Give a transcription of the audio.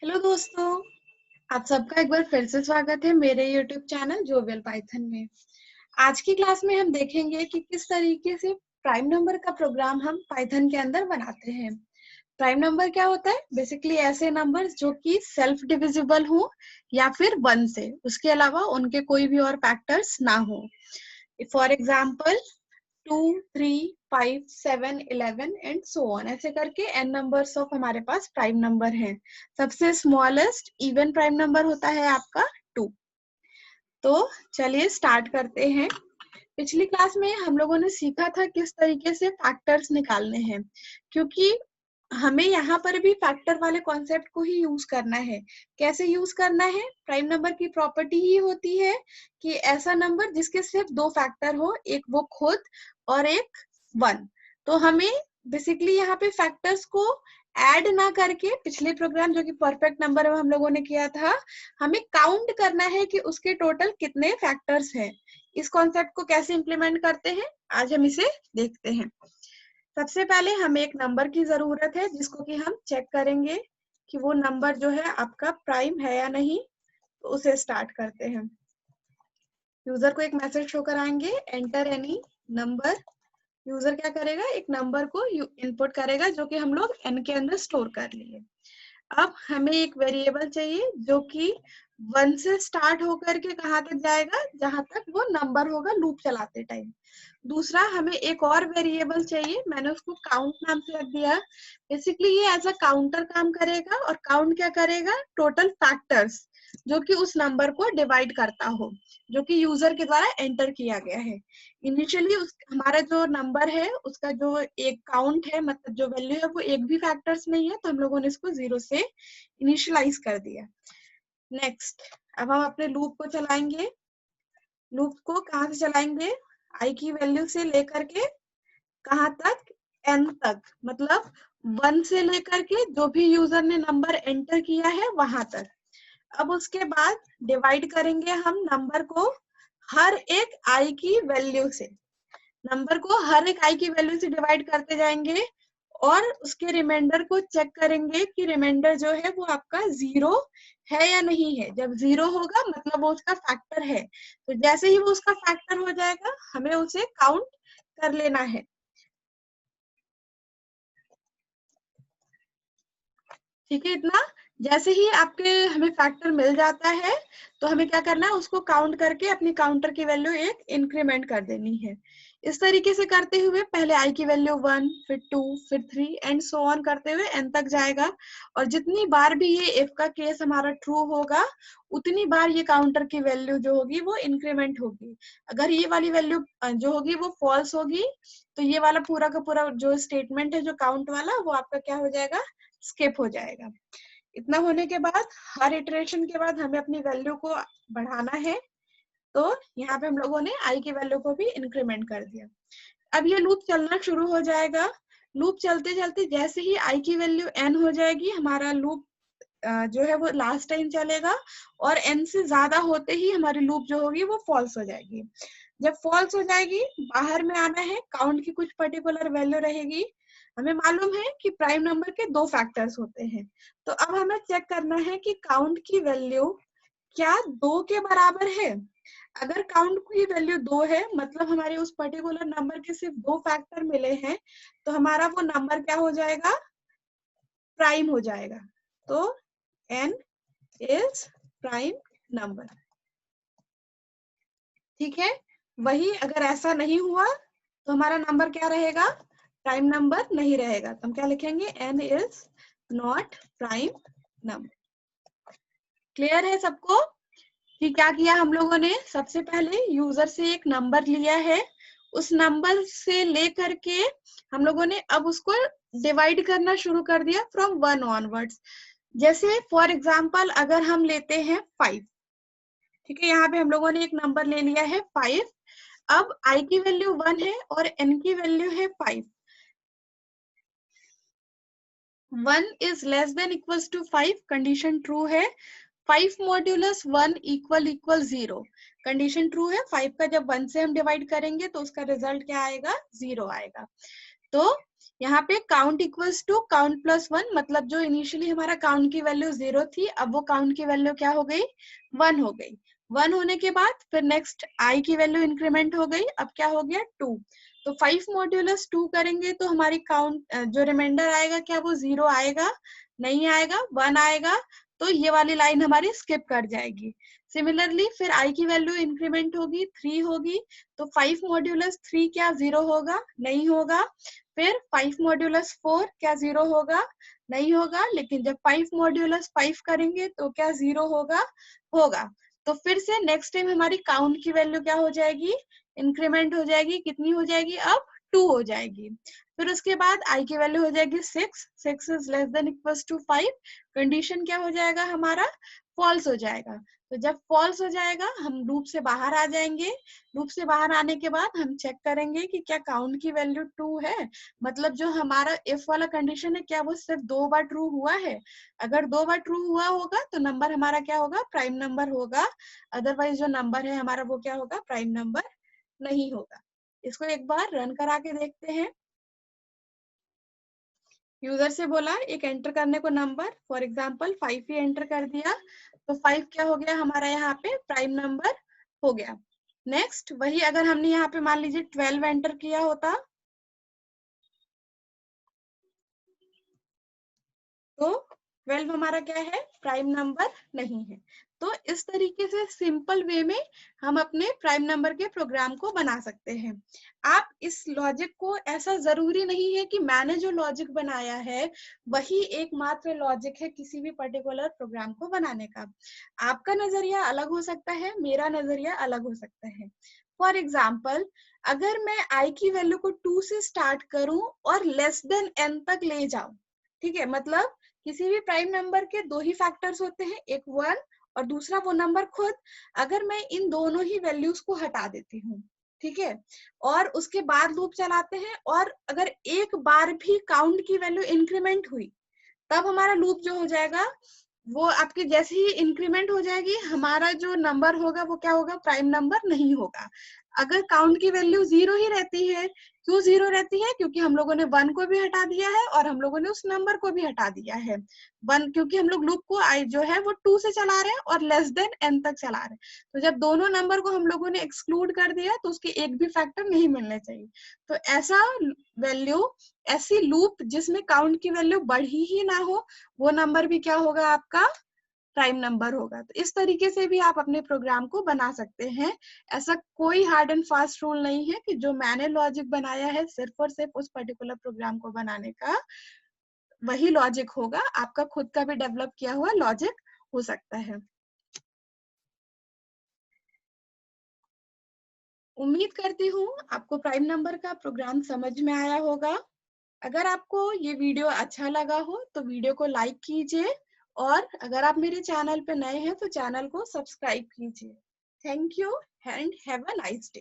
Hello दोस्तों, आप सबका एक बार फिर से स्वागत है मेरे YouTube चैनल जोवियल पाइथन में। आज की क्लास में हम देखेंगे कि किस तरीके से प्राइम नंबर का प्रोग्राम हम पाइथन के अंदर बनाते हैं। प्राइम नंबर क्या होता है? बेसिकली ऐसे नंबर्स जो कि सेल्फ डिविजिबल हो या फिर 1 से, उसके अलावा उनके कोई भी और फैक्टर्स ना हो। For example 2, 3, 5, 7, 11 and so on, ऐसे करके n नंबर्स ऑफ हमारे पास प्राइम नंबर हैं। सबसे स्मॉलेस्ट इवन प्राइम नंबर होता है आपका 2। तो चलिए स्टार्ट करते हैं। पिछली क्लास में हम लोगों ने सीखा था किस तरीके से फैक्टर्स निकालने हैं, क्योंकि हमें यहाँ पर भी फैक्टर वाले कॉन्सेप्ट को ही यूज करना है। कैसे यूज करना है? प्राइम नंबर की प्रॉपर्टी ही होती है कि ऐसा नंबर जिसके सिर्फ 2 फैक्टर हो, एक वो खुद और एक 1। तो हमें बेसिकली यहाँ पे फैक्टर्स को ऐड ना करके, पिछले प्रोग्राम जो कि परफेक्ट नंबर में हम लोगों ने किया था, हमें काउंट करना है कि उसके टोटल कितने फैक्टर्स हैं। इस कॉन्सेप्ट को कैसे इम्प्लीमेंट करते हैं, आज हम इसे देखते हैं। सबसे पहले हमें एक नंबर की जरूरत है जिसको कि हम चेक करेंगे कि वो नंबर जो है आपका प्राइम है या नहीं। तो उसे स्टार्ट करते हैं। यूजर को एक मैसेज शो कराएंगे, एंटर एनी नंबर। यूजर क्या करेगा? एक नंबर को इनपुट करेगा जो कि हम लोग n के अंदर स्टोर कर लिए। अब हमें एक वेरिएबल चाहिए जो कि 1 से स्टार्ट होकर के कहाँ तक जाएगा? जहां तक वो नंबर होगा लूप चलाते टाइम। दूसरा, हमें एक और वेरिएबल चाहिए, मैंने उसको काउंट नाम से रख दिया। बेसिकली ये एज अ काउंटर काम करेगा, और काउंट क्या करेगा? टोटल फैक्टर्स जो कि उस नंबर को डिवाइड करता हो, जो कि यूजर के द्वारा एंटर किया गया है। इनिशियली हमारा जो नंबर है उसका जो एक काउंट है, मतलब जो वैल्यू है, वो एक भी फैक्टर्स नहीं है, तो हम लोगों ने इसको 0 से इनिशियलाइज कर दिया। नेक्स्ट, अब हम अपने लूप को चलाएंगे। लूप को कहाँ से चलाएंगे? आई की वैल्यू से लेकर के कहाँ तक? n तक, मतलब 1 से लेकर के जो भी यूजर ने नंबर एंटर किया है वहां तक। अब उसके बाद डिवाइड करेंगे हम नंबर को हर एक i की वैल्यू से। नंबर को हर एक i की वैल्यू से डिवाइड करते जाएंगे और उसके रिमाइंडर को चेक करेंगे कि रिमाइंडर जो है वो आपका 0 है या नहीं है। जब 0 होगा मतलब वो उसका फैक्टर है। तो जैसे ही वो उसका फैक्टर हो जाएगा हमें उसे काउंट कर लेना है। ठीक है, इतना। जैसे ही आपके हमें फैक्टर मिल जाता है तो हमें क्या करना है? उसको काउंट करके अपनी काउंटर की वैल्यू एक इंक्रीमेंट कर देनी है। इस तरीके से करते हुए पहले i की वैल्यू 1, फिर 2, फिर 3 एंड सो ऑन करते हुए n तक जाएगा। और जितनी बार भी ये if का केस हमारा ट्रू होगा उतनी बार ये काउंटर की वैल्यू जो होगी वो इंक्रीमेंट होगी। अगर ये वाली वैल्यू जो होगी वो फॉल्स होगी तो ये वाला पूरा का पूरा जो स्टेटमेंट है जो काउंट वाला, वो आपका क्या हो जाएगा? स्किप हो जाएगा। इतना होने के बाद हर इटरेशन के बाद हमें अपनी वैल्यू को बढ़ाना है। तो यहाँ पे हम लोगों ने i की वैल्यू को भी इंक्रीमेंट कर दिया। अब ये लूप चलना शुरू हो जाएगा। लूप चलते चलते जैसे ही i की वैल्यू n हो जाएगी, हमारा लूप जो है वो लास्ट टाइम चलेगा, और n से ज्यादा होते ही हमारी लूप जो होगी वो फॉल्स हो जाएगी। जब फॉल्स हो जाएगी बाहर में आना है, काउंट की कुछ पर्टिकुलर वैल्यू रहेगी। हमें मालूम है कि प्राइम नंबर के 2 फैक्टर्स होते हैं। तो अब हमें चेक करना है कि काउंट की वैल्यू क्या 2 के बराबर है। अगर काउंट की वैल्यू 2 है मतलब हमारे उस पर्टिकुलर नंबर के सिर्फ 2 फैक्टर मिले हैं, तो हमारा वो नंबर क्या हो जाएगा? प्राइम हो जाएगा। तो n इज प्राइम नंबर। ठीक है, वही अगर ऐसा नहीं हुआ तो हमारा नंबर क्या रहेगा? प्राइम नंबर नहीं रहेगा। तो हम क्या लिखेंगे? n is not prime number. Clear है सबको कि क्या किया हम लोगों ने? सबसे पहले यूजर से एक नंबर लिया है, उस नंबर से लेकर के हम लोगों ने अब उसको डिवाइड करना शुरू कर दिया फ्रॉम 1 ऑनवर्ड्स। जैसे फॉर एग्जाम्पल अगर हम लेते हैं 5, ठीक है, यहाँ पे हम लोगों ने एक नंबर ले लिया है 5। अब i की वैल्यू 1 है और n की वैल्यू है 5। 1 is less than equals to 5, condition true है। 5 मॉड्यूलस 1 इक्वल 0, कंडीशन ट्रू है। 5 का जब 1 से हम डिवाइड करेंगे तो उसका रिजल्ट क्या आएगा? 0 आएगा। तो यहाँ पे count equals to count plus 1, मतलब जो इनिशियली हमारा काउंट की वैल्यू 0 थी, अब वो काउंट की वैल्यू क्या हो गई, 1 हो गई। 1 होने के बाद फिर नेक्स्ट आई की वैल्यू इंक्रीमेंट हो गई, अब क्या हो गया 2। तो 5 मॉड्यूलस 2 करेंगे तो हमारी काउंट जो रिमाइंडर आएगा क्या वो 0 आएगा, नहीं आएगा, 1 आएगा। तो ये वाली लाइन हमारी स्किप कर जाएगी। सिमिलरली फिर आई की वैल्यू इंक्रीमेंट होगी, 3 होगी, तो 5 मॉड्यूलस 3 क्या 0 होगा, नहीं होगा। फिर 5 मॉड्यूलस 4 क्या 0 होगा, नहीं होगा। लेकिन जब 5 मॉड्यूलस 5 करेंगे तो क्या 0 होगा, होगा। तो फिर से नेक्स्ट टाइम हमारी काउंट की वैल्यू क्या हो जाएगी, इंक्रीमेंट हो जाएगी, कितनी हो जाएगी अब 2 हो जाएगी। फिर उसके बाद आई की वैल्यू हो जाएगी 6, 6 is less than equals to 5, condition क्या हो जाएगा हमारा, फॉल्स हो जाएगा। तो जब फॉल्स हो जाएगा हम लूप से बाहर आ जाएंगे। लूप से बाहर आने के बाद हम चेक करेंगे कि क्या काउंट की वैल्यू 2 है, मतलब जो हमारा इफ वाला कंडीशन है क्या वो सिर्फ 2 बार ट्रू हुआ है। अगर 2 बार ट्रू हुआ होगा तो नंबर हमारा क्या होगा, प्राइम नंबर होगा। अदरवाइज जो नंबर है हमारा वो क्या होगा, प्राइम नंबर नहीं होगा। इसको एक बार रन करा के देखते हैं। यूजर से बोला एक एंटर करने को number, for example 5 he enter कर दिया, तो 5 क्या हो गया हमारा यहाँ पे प्राइम नंबर हो गया। नेक्स्ट वही अगर हमने यहाँ पे मान लीजिए 12 एंटर किया होता तो 12 हमारा क्या है, प्राइम नंबर नहीं है। तो इस तरीके से सिंपल वे में हम अपने प्राइम नंबर के प्रोग्राम को बना सकते हैं। आप इस लॉजिक को, ऐसा जरूरी नहीं है कि मैंने जो लॉजिक बनाया है वही एकमात्र लॉजिक है किसी भी पर्टिकुलर प्रोग्राम को बनाने का। आपका नजरिया अलग हो सकता है, मेरा नजरिया अलग हो सकता है। फॉर एग्जाम्पल अगर मैं आई की वैल्यू को 2 से स्टार्ट करूं और लेस देन n तक ले जाऊं, ठीक है, मतलब किसी भी प्राइम नंबर के दो ही फैक्टर्स होते हैं, एक 1 और दूसरा वो नंबर खुद। अगर मैं इन दोनों ही वैल्यूज को हटा देती हूँ, ठीक है, और उसके बाद लूप चलाते हैं और अगर एक बार भी काउंट की वैल्यू इंक्रीमेंट हुई, तब हमारा लूप जो हो जाएगा वो आपके जैसे ही इंक्रीमेंट हो जाएगी, हमारा जो नंबर होगा वो क्या होगा, प्राइम नंबर नहीं होगा। अगर काउंट की वैल्यू 0 ही रहती है, क्यों 0 रहती है, क्योंकि हम लोगों ने 1 को भी हटा दिया है और हम लोगों ने उस नंबर को भी हटा दिया है। 1 क्योंकि हम लोग लूप को आई जो है वो 2 से चला रहे हैं और लेस देन n तक चला रहे हैं। तो जब दोनों नंबर को हम लोगों ने एक्सक्लूड कर दिया तो उसके एक भी फैक्टर नहीं मिलने चाहिए। तो ऐसा वैल्यू, ऐसी लूप जिसमें काउंट की वैल्यू बढ़ी ही ना हो, वो नंबर भी क्या होगा, आपका प्राइम नंबर होगा। तो इस तरीके से भी आप अपने प्रोग्राम को बना सकते हैं। ऐसा कोई हार्ड एंड फास्ट रूल नहीं है कि जो मैंने लॉजिक बनाया है सिर्फ और सिर्फ उस पर्टिकुलर प्रोग्राम को बनाने का वही लॉजिक होगा। आपका खुद का भी डेवलप किया हुआ लॉजिक हो सकता है। उम्मीद करती हूँ आपको प्राइम नंबर का प्रोग्राम समझ में आया होगा। अगर आपको ये वीडियो अच्छा लगा हो तो वीडियो को लाइक कीजिए और अगर आप मेरे चैनल पे नए हैं तो चैनल को सब्सक्राइब कीजिए। Thank you and have a nice day.